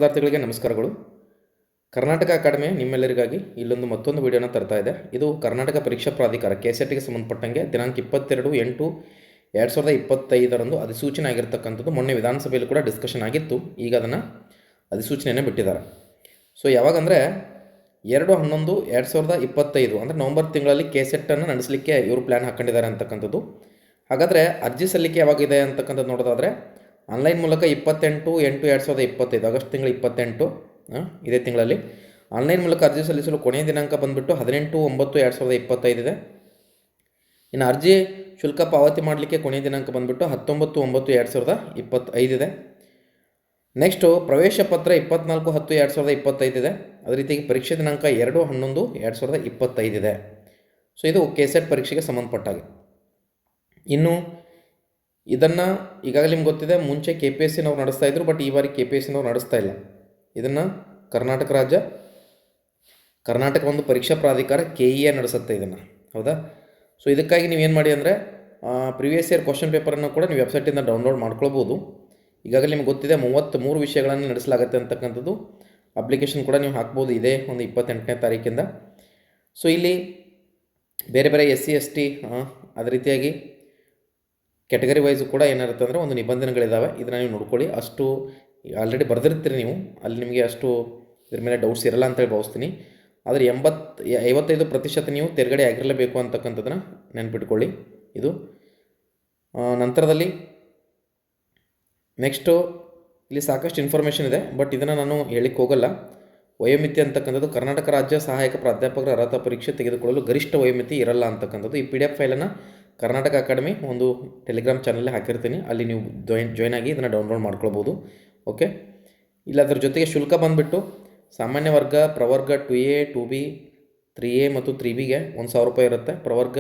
ವಿದ್ಯಾರ್ಥಿಗಳಿಗೆ ನಮಸ್ಕಾರಗಳು. ಕರ್ನಾಟಕ ಅಕಾಡೆಮಿ ನಿಮ್ಮೆಲ್ಲರಿಗಾಗಿ ಇಲ್ಲೊಂದು ಮತ್ತೊಂದು ವಿಡಿಯೋನ ತರ್ತಾ ಇದೆ. ಇದು ಕರ್ನಾಟಕ ಪರೀಕ್ಷಾ ಪ್ರಾಧಿಕಾರ ಕೆಸೆಟ್ಗೆ ಸಂಬಂಧಪಟ್ಟಂಗೆ ದಿನಾಂಕ 22/8/2025 ಅಧಿಸೂಚನೆ ಆಗಿರ್ತಕ್ಕಂಥದ್ದು. ಮೊನ್ನೆ ವಿಧಾನಸಭೆಯಲ್ಲಿ ಕೂಡ ಡಿಸ್ಕಷನ್ ಆಗಿತ್ತು. ಈಗ ಅದನ್ನು ಅಧಿಸೂಚನೆಯನ್ನು ಬಿಟ್ಟಿದ್ದಾರೆ. ಸೊ ಯಾವಾಗಂದರೆ 2/11/2025 ಅಂದರೆ ನವಂಬರ್ ತಿಂಗಳಲ್ಲಿ ಕೆಸೆಟ್ಟನ್ನು ನಡೆಸಲಿಕ್ಕೆ ಇವರು ಪ್ಲ್ಯಾನ್ ಹಾಕ್ಕೊಂಡಿದ್ದಾರೆ ಅಂತಕ್ಕಂಥದ್ದು. ಹಾಗಾದರೆ ಅರ್ಜಿ ಸಲ್ಲಿಕೆ ಯಾವಾಗಿದೆ ಅಂತಕ್ಕಂಥದ್ದು ನೋಡೋದಾದರೆ ಆನ್ಲೈನ್ ಮೂಲಕ 28/8/2025 ಆಗಸ್ಟ್ ತಿಂಗಳ 28 ಇದೇ ತಿಂಗಳಲ್ಲಿ ಆನ್ಲೈನ್ ಮೂಲಕ ಅರ್ಜಿ ಸಲ್ಲಿಸಲು ಕೊನೆಯ ದಿನಾಂಕ ಬಂದುಬಿಟ್ಟು 18/9/2025 ಇದೆ. ಇನ್ನು ಅರ್ಜಿ ಶುಲ್ಕ ಪಾವತಿ ಮಾಡಲಿಕ್ಕೆ ಕೊನೆಯ ದಿನಾಂಕ ಬಂದುಬಿಟ್ಟು 19/9/2025 ಇದೆ. ನೆಕ್ಸ್ಟು ಪ್ರವೇಶ ಪತ್ರ 24/10/2025 ಇದೆ. ಅದೇ ರೀತಿಯಾಗಿ ಪರೀಕ್ಷೆ ದಿನಾಂಕ 2/11/2025 ಇದೆ. ಸೊ ಇದು ಕೆಸೆಟ್ ಪರೀಕ್ಷೆಗೆ ಸಂಬಂಧಪಟ್ಟಾಗೆ. ಇನ್ನು ಇದನ್ನು ಈಗಾಗಲೇ ನಿಮ್ಗೆ ಗೊತ್ತಿದೆ, ಮುಂಚೆ KPSCನವ್ರು ನಡೆಸ್ತಾ ಇದ್ರು, ಬಟ್ ಈ ಬಾರಿ KPSCನವ್ರು ನಡೆಸ್ತಾ ಇಲ್ಲ. ಇದನ್ನು ಕರ್ನಾಟಕ ಒಂದು ಪರೀಕ್ಷಾ ಪ್ರಾಧಿಕಾರ KEA ನಡೆಸುತ್ತೆ ಇದನ್ನು, ಹೌದಾ? ಸೊ ಇದಕ್ಕಾಗಿ ನೀವೇನು ಮಾಡಿ ಅಂದರೆ ಪ್ರಿವಿಯಸ್ ಇಯರ್ ಕ್ವಶನ್ ಪೇಪರನ್ನು ಕೂಡ ನೀವು ವೆಬ್ಸೈಟಿಂದ ಡೌನ್ಲೋಡ್ ಮಾಡ್ಕೊಳ್ಬೋದು. ಈಗಾಗಲೇ ನಿಮ್ಗೆ ಗೊತ್ತಿದೆ 33 ವಿಷಯಗಳನ್ನು ನಡೆಸಲಾಗುತ್ತೆ ಅಂತಕ್ಕಂಥದ್ದು. ಅಪ್ಲಿಕೇಶನ್ ಕೂಡ ನೀವು ಹಾಕ್ಬೋದು ಇದೇ ಒಂದು 28ನೇ ತಾರೀಕಿಂದ. ಸೊ ಇಲ್ಲಿ ಬೇರೆ ಬೇರೆ SC ST ಅದೇ ರೀತಿಯಾಗಿ ಕ್ಯಾಟಗರಿ ವೈಸು ಕೂಡ ಏನಿರುತ್ತೆ ಅಂದರೆ ಒಂದು ನಿಬಂಧನೆಗಳಿದ್ದಾವೆ. ಇದನ್ನು ನೀವು ನೋಡ್ಕೊಳ್ಳಿ. ಅಷ್ಟು ಆಲ್ರೆಡಿ ಬರೆದಿರ್ತೀರಿ ನೀವು, ಅಲ್ಲಿ ನಿಮಗೆ ಅಷ್ಟು ಇದ್ರ ಮೇಲೆ ಡೌಟ್ಸ್ ಇರಲ್ಲ ಅಂತೇಳಿ ಭಾವಿಸ್ತೀನಿ. ಆದರೆ 55% ನೀವು ತೆರಗಡೆ ಆಗಿರಲೇಬೇಕು ಅಂತಕ್ಕಂಥದ್ದನ್ನು ನೆನ್ಪಿಟ್ಕೊಳ್ಳಿ. ಇದು ನಂತರದಲ್ಲಿ ನೆಕ್ಸ್ಟು ಇಲ್ಲಿ ಸಾಕಷ್ಟು ಇನ್ಫಾರ್ಮೇಷನ್ ಇದೆ, ಬಟ್ ಇದನ್ನು ನಾನು ಹೇಳಿಕ್ಕೆ ಹೋಗಲ್ಲ. ವಯೋಮಿತಿ ಅಂತಕ್ಕಂಥದ್ದು ಕರ್ನಾಟಕ ರಾಜ್ಯ ಸಹಾಯಕ ಪ್ರಾಧ್ಯಾಪಕರ ಅರ್ಹತಾ ಪರೀಕ್ಷೆ ತೆಗೆದುಕೊಳ್ಳಲು ಗರಿಷ್ಠ ವಯೋಮಿತಿ ಇರಲ್ಲ ಅಂತಕ್ಕಂಥದ್ದು. ಈ PDF ಫೈಲನ್ನು ಕರ್ನಾಟಕ ಅಕಾಡೆಮಿ ಒಂದು ಟೆಲಿಗ್ರಾಮ್ ಚಾನಲಲ್ಲಿ ಹಾಕಿರ್ತೀನಿ, ಅಲ್ಲಿ ನೀವು ಜಾಯ್ನ್ ಆಗಿ ಇದನ್ನು ಡೌನ್ಲೋಡ್ ಮಾಡ್ಕೊಳ್ಬೋದು. ಓಕೆ, ಇಲ್ಲ ಅದರ ಜೊತೆಗೆ ಶುಲ್ಕ ಬಂದುಬಿಟ್ಟು ಸಾಮಾನ್ಯ ವರ್ಗ, ಪ್ರವರ್ಗ 2A 2B 3A ಮತ್ತು 3Bಗೆ 1,000 ರೂಪಾಯಿ ಇರುತ್ತೆ. ಪ್ರವರ್ಗ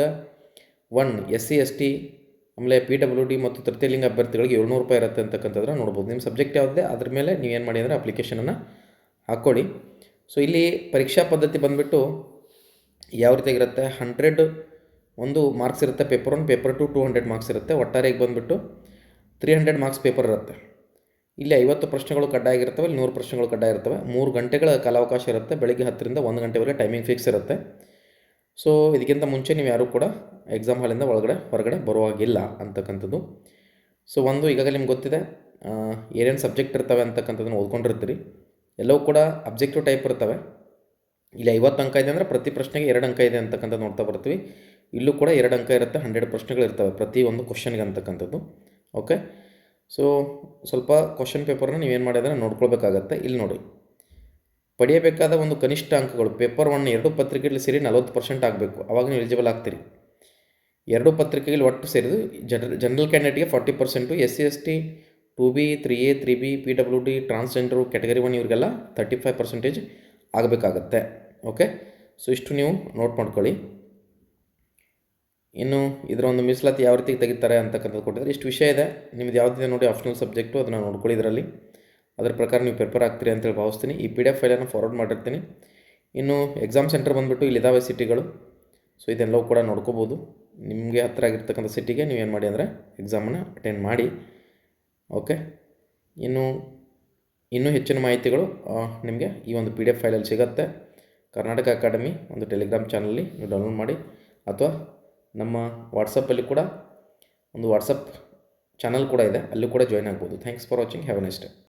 1 SC ST ಆಮೇಲೆ PWD ಮತ್ತು ತೃತೀಯ ಲಿಂಗ ಅಭ್ಯರ್ಥಿಗಳಿಗೆ 700 ರೂಪಾಯಿ ಇರುತ್ತೆ ಅಂತಕ್ಕಂಥದ್ದನ್ನು ನೋಡ್ಬೋದು. ನಿಮ್ಮ ಸಬ್ಜೆಕ್ಟ್ ಯಾವುದಿದೆ ಅದ್ರ ಮೇಲೆ ನೀವೇನು ಮಾಡಿ ಅಂದರೆ ಅಪ್ಲಿಕೇಶನನ್ನು ಹಾಕ್ಕೊಳ್ಳಿ. ಸೊ ಇಲ್ಲಿ ಪರೀಕ್ಷಾ ಪದ್ಧತಿ ಬಂದುಬಿಟ್ಟು ಯಾವ ರೀತಿಯಾಗಿರುತ್ತೆ, 100 ಒಂದು ಮಾರ್ಕ್ಸ್ ಇರುತ್ತೆ ಪೇಪರ್ 1, ಪೇಪರ್ 2 200 ಮಾರ್ಕ್ಸ್ ಇರುತ್ತೆ. ಒಟ್ಟಾರೆಗೆ ಬಂದುಬಿಟ್ಟು 300 ಮಾರ್ಕ್ಸ್ ಪೇಪರ್ ಇರುತ್ತೆ. ಇಲ್ಲಿ 50 ಪ್ರಶ್ನೆಗಳು ಕಡ್ಡಾಯ ಆಗಿರ್ತವೆ, ಇಲ್ಲಿ 100 ಪ್ರಶ್ನೆಗಳು ಕಡ್ಡಾಯ ಇರ್ತವೆ. 3 ಗಂಟೆಗಳ ಕಾಲಾವಕಾಶ ಇರುತ್ತೆ. ಬೆಳಗ್ಗೆ 10ರಿಂದ 1 ಗಂಟೆವರೆಗೆ ಟೈಮಿಂಗ್ ಫಿಕ್ಸ್ ಇರುತ್ತೆ. ಸೊ ಇದಕ್ಕಿಂತ ಮುಂಚೆ ನೀವು ಯಾರೂ ಕೂಡ ಎಕ್ಸಾಮ್ ಹಾಲಿಂದ ಹೊರಗಡೆ ಬರುವಾಗಿಲ್ಲ ಅಂತಕ್ಕಂಥದ್ದು. ಸೊ ಒಂದು ಈಗಾಗಲೇ ನಿಮ್ಗೆ ಗೊತ್ತಿದೆ ಏನೇನು ಸಬ್ಜೆಕ್ಟ್ ಇರ್ತವೆ ಅಂತಕ್ಕಂಥದ್ದನ್ನು ಓದ್ಕೊಂಡಿರ್ತೀರಿ. ಎಲ್ಲವೂ ಕೂಡ ಅಬ್ಜೆಕ್ಟಿವ್ ಟೈಪ್ ಇರ್ತವೆ. ಇಲ್ಲಿ 50 ಅಂಕ ಇದೆ ಅಂದರೆ ಪ್ರತಿ ಪ್ರಶ್ನೆಗೆ 2 ಅಂಕ ಇದೆ ಅಂತಕ್ಕಂಥದ್ದು ನೋಡ್ತಾ ಬರ್ತೀವಿ. ಇಲ್ಲೂ ಕೂಡ 2 ಅಂಕ ಇರುತ್ತೆ, 100 ಪ್ರಶ್ನೆಗಳಿರ್ತವೆ ಪ್ರತಿ ಒಂದು ಕ್ವಶನ್ಗೆ ಅಂತಕ್ಕಂಥದ್ದು. ಓಕೆ, ಸೊ ಸ್ವಲ್ಪ ಕ್ವಶನ್ ಪೇಪರ್ನ ನೀವೇನು ಮಾಡಿದ್ರೆ ನೋಡ್ಕೊಳ್ಬೇಕಾಗತ್ತೆ. ಇಲ್ಲಿ ನೋಡಿ, ಪಡೆಯಬೇಕಾದ ಒಂದು ಕನಿಷ್ಠ ಅಂಕಗಳು ಪೇಪರ್ 1 2 ಪತ್ರಿಕೆಯಲ್ಲಿ ಸೇರಿ 40% ಆಗಬೇಕು, ಆವಾಗ ನೀವು ಎಲಿಜಿಬಲ್ ಆಗ್ತೀರಿ. 2 ಪತ್ರಿಕೆಯಲ್ಲಿ ಒಟ್ಟು ಸೇರಿದು ಜನರಲ್ ಕ್ಯಾಂಡಿಡೇಟ್ಗೆ 40%, SC ST 2B 3A 3B PWD transgender category 1 ಇವರಿಗೆಲ್ಲ 35% ಆಗಬೇಕಾಗತ್ತೆ. ಓಕೆ, ಸೊ ಇಷ್ಟು ನೀವು ನೋಟ್ ಮಾಡ್ಕೊಳ್ಳಿ. ಇನ್ನು ಇದರ ಒಂದು ಮೀಸಲಾತಿ ಯಾವ ರೀತಿ ತೆಗಿತಾರೆ ಅಂತಕ್ಕಂಥದ್ದು ಕೊಟ್ಟಿದ್ದಾರೆ. ಇಷ್ಟು ವಿಷಯ ಇದೆ. ನಿಮ್ದು ಯಾವುದಿದೆ ನೋಡಿ ಆಪ್ಷನಲ್ ಸಬ್ಜೆಕ್ಟು, ಅದನ್ನು ನೋಡ್ಕೊಳ್ಳಿ. ಇದರಲ್ಲಿ ಅದರ ಪ್ರಕಾರ ನೀವು ಪೇಪರ್ ಹಾಕ್ತೀರಿ ಅಂತೇಳಿ ಭಾವಿಸ್ತೀನಿ. ಈ PDF ಫೈಲನ್ನು ಫಾರ್ವರ್ಡ್ ಮಾಡಿರ್ತೀನಿ. ಇನ್ನು ಎಕ್ಸಾಮ್ ಸೆಂಟರ್ ಬಂದುಬಿಟ್ಟು ಇಲ್ಲಿದ್ದಾವೆ ಸಿಟಿಗಳು. ಸೊ ಇದೆಲ್ಲವೂ ಕೂಡ ನೋಡ್ಕೋಬೋದು. ನಿಮಗೆ ಹತ್ತಿರ ಆಗಿರ್ತಕ್ಕಂಥ ಸಿಟಿಗೆ ನೀವೇನು ಮಾಡಿ ಅಂದರೆ ಎಕ್ಸಾಮನ್ನು ಅಟೆಂಡ್ ಮಾಡಿ. ಓಕೆ, ಇನ್ನೂ ಹೆಚ್ಚಿನ ಮಾಹಿತಿಗಳು ನಿಮಗೆ ಈ ಒಂದು PDF ಫೈಲಲ್ಲಿ ಸಿಗುತ್ತೆ. ಕರ್ನಾಟಕ ಅಕಾಡೆಮಿ ಒಂದು ಟೆಲಿಗ್ರಾಮ್ ಚಾನಲ್ಲಿ ನೀವು ಡೌನ್ಲೋಡ್ ಮಾಡಿ, ಅಥವಾ ನಮ್ಮ ವಾಟ್ಸಪ್ಪಲ್ಲಿ ಕೂಡ ಒಂದು ವಾಟ್ಸಪ್ ಚಾನಲ್ ಕೂಡ ಇದೆ, ಅಲ್ಲೂ ಕೂಡ ಜಾಯ್ನ್ ಆಗ್ಬೋದು. Thanks for watching. Have A nice day.